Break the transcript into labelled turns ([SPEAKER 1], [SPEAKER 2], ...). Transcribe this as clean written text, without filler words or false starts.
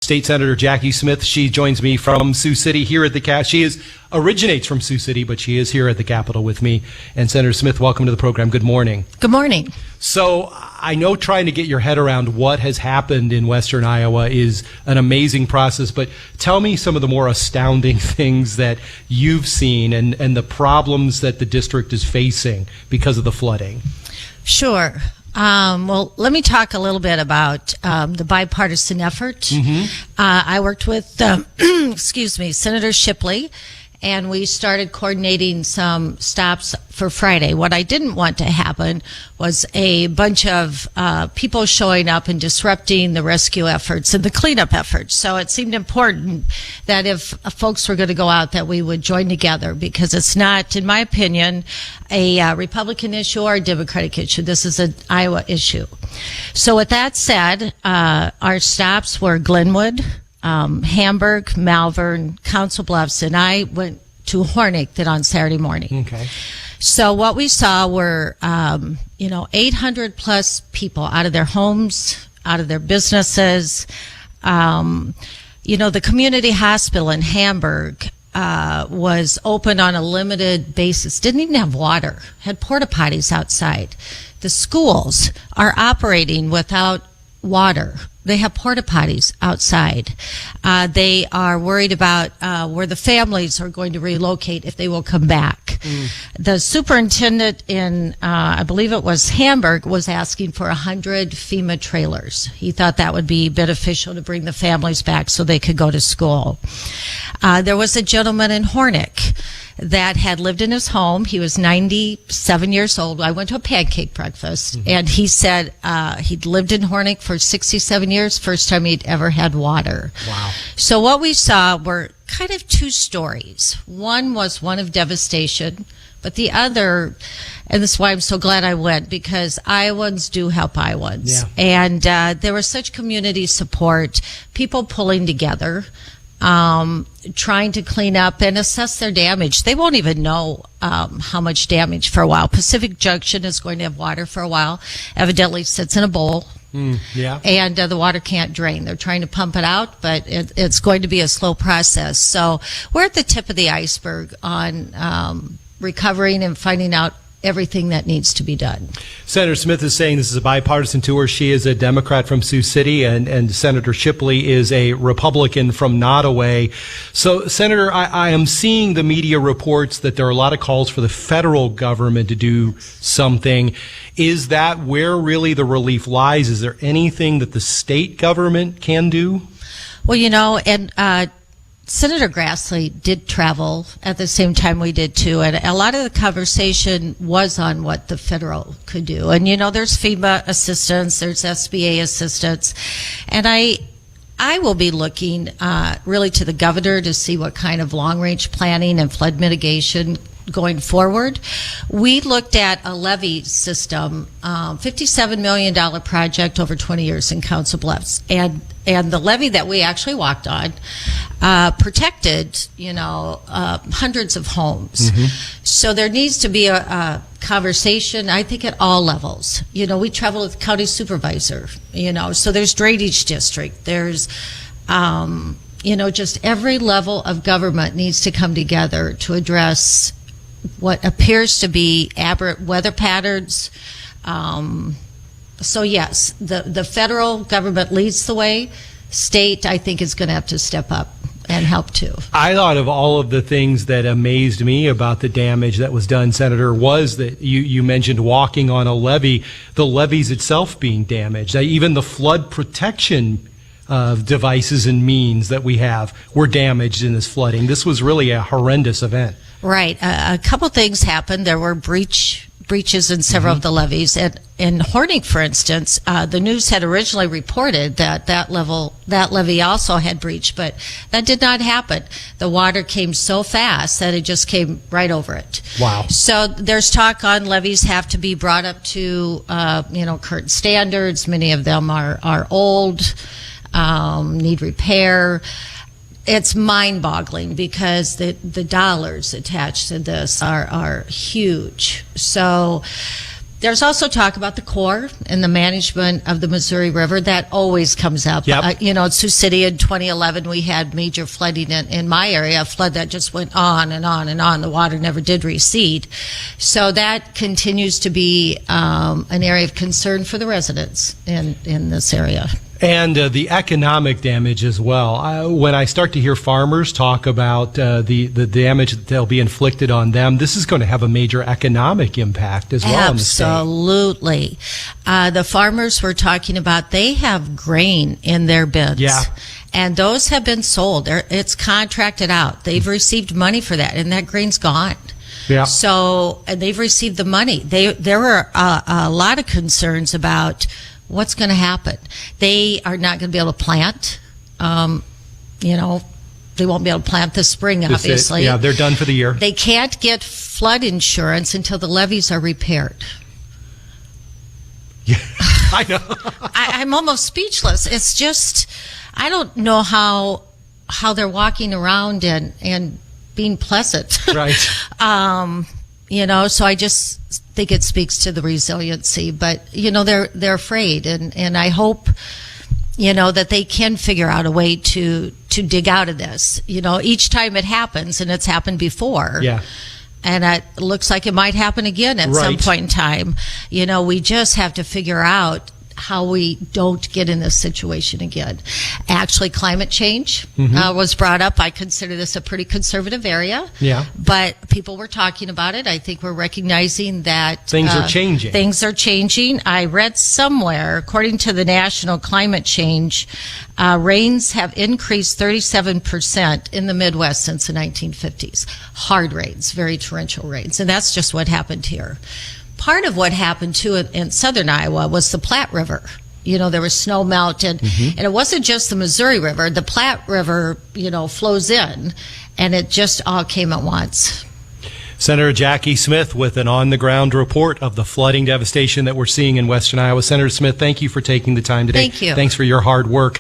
[SPEAKER 1] State Senator Jackie Smith. She joins me from Sioux City here at the Capitol. She originates from Sioux City, but she is here at the Capitol with me. And Senator Smith, welcome to the program. Good morning.
[SPEAKER 2] Good morning.
[SPEAKER 1] So I know trying to get your head around what has happened in Western Iowa is an amazing process, but tell me some of the more astounding things that you've seen and the problems that the district is facing because of the flooding.
[SPEAKER 2] Sure. Well, let me talk a little bit about the bipartisan effort. I worked with, Senator Shipley, and we started coordinating some stops for Friday. What I didn't want to happen was a bunch of people showing up and disrupting the rescue efforts and the cleanup efforts. So it seemed important that if folks were going to go out, that we would join together, because it's not, in my opinion, a Republican issue or a Democratic issue. This is an Iowa issue. So with that said, our stops were Glenwood, Hamburg, Malvern, Council Bluffs, and I went to Hornick on Saturday morning.
[SPEAKER 1] Okay.
[SPEAKER 2] So what we saw were, 800 plus people out of their homes, out of their businesses. The community hospital in Hamburg was open on a limited basis, didn't even have water, had porta potties outside. The schools are operating without water. They have porta potties outside. They are worried about where the families are going to relocate if they will come back. The superintendent in, I believe it was Hamburg, was asking for 100 FEMA trailers. He thought that would be beneficial to bring the families back so they could go to school. There was a gentleman in Hornick that had lived in his home. He was 97 years old. I went to a pancake breakfast, and he said he'd lived in Hornick for 67 years, first time he'd ever had water.
[SPEAKER 1] Wow.
[SPEAKER 2] So what we saw were kind of two stories. One was one of devastation, but the other, and this is why I'm so glad I went, because Iowans do help Iowans.
[SPEAKER 1] Yeah.
[SPEAKER 2] And there was such community support, people pulling together, trying to clean up and assess their damage. They won't even know how much damage for a while. Pacific Junction is going to have water for a while. Evidently sits in a bowl.
[SPEAKER 1] Yeah.
[SPEAKER 2] And the water can't drain. They're trying to pump it out, but it's going to be a slow process. So we're at the tip of the iceberg on recovering and finding out everything that needs to be done.
[SPEAKER 1] Senator Smith is saying this is a bipartisan tour. She is a Democrat from Sioux City, and Senator Shipley is a Republican from Nottoway. So, Senator, I am seeing the media reports that there are a lot of calls for the federal government to do something. Is that where really the relief lies? Is there anything that the state government can do?
[SPEAKER 2] Well, Senator Grassley did travel at the same time we did too, and a lot of the conversation was on what the federal could do. And there's FEMA assistance, there's SBA assistance, and I will be looking really to the governor to see what kind of long-range planning and flood mitigation going forward. We looked at a levee system, $57 million project over 20 years in Council Bluffs, and the levee that we actually walked on protected, hundreds of homes. So there needs to be a conversation, I think, at all levels. We travel with the county supervisor, so there's drainage district, there's just every level of government needs to come together to address what appears to be aberrant weather patterns. So yes, the federal government leads the way. State, I think, is going to have to step up and help too.
[SPEAKER 1] I thought of all of the things that amazed me about the damage that was done, Senator, was that you mentioned walking on a levee, the levees itself being damaged. Even the flood protection devices and means that we have were damaged in this flooding. This was really a horrendous event.
[SPEAKER 2] Right. A couple things happened. There were breaches in several of the levees. In Hornick, for instance, the news had originally reported that levee also had breached, but that did not happen. The water came so fast that it just came right over it.
[SPEAKER 1] Wow.
[SPEAKER 2] So there's talk on levees have to be brought up to current standards. Many of them are old, need repair. It's mind-boggling because the dollars attached to this are huge. So There's also talk about the Corps and the management of the Missouri River. That always comes up.
[SPEAKER 1] Yep.
[SPEAKER 2] In Sioux City in 2011, we had major flooding in my area, a flood that just went on and on and on. The water never did recede. So that continues to be an area of concern for the residents in this area.
[SPEAKER 1] And the economic damage as well. When I start to hear farmers talk about the damage that they'll be inflicted on them, this is going to have a major economic impact as well in the state.
[SPEAKER 2] Absolutely. The farmers we're talking about, they have grain in their bins.
[SPEAKER 1] Yeah.
[SPEAKER 2] And those have been sold. It's contracted out. They've received money for that, and that grain's gone.
[SPEAKER 1] Yeah.
[SPEAKER 2] So they've received the money. There were a lot of concerns about what's going to happen. They are not going to be able to plant. They won't be able to plant this spring, obviously.
[SPEAKER 1] Yeah, they're done for the year.
[SPEAKER 2] They can't get flood insurance until the levees are repaired.
[SPEAKER 1] Yeah, I know.
[SPEAKER 2] I'm almost speechless. It's just, I don't know how they're walking around and being pleasant.
[SPEAKER 1] Right.
[SPEAKER 2] So I just think it speaks to the resiliency, but they're afraid, and I hope that they can figure out a way to dig out of this. Each time it happens, and it's happened before.
[SPEAKER 1] Yeah.
[SPEAKER 2] And it looks like it might happen again at some point in time. We just have to figure out how we don't get in this situation again. Actually, climate change was brought up. I consider this a pretty conservative area.
[SPEAKER 1] Yeah.
[SPEAKER 2] But people were talking about it. I think we're recognizing that
[SPEAKER 1] things are changing.
[SPEAKER 2] Things are changing. I read somewhere, according to the National Climate Change, rains have increased 37% in the Midwest since the 1950s. Hard rains, very torrential rains. And that's just what happened here. Part of what happened, too, in southern Iowa was the Platte River. There was snow melt, and it wasn't just the Missouri River. The Platte River, flows in, and it just all came at once.
[SPEAKER 1] Senator Jackie Smith with an on-the-ground report of the flooding devastation that we're seeing in western Iowa. Senator Smith, thank you for taking the time today.
[SPEAKER 2] Thank you.
[SPEAKER 1] Thanks for your hard work.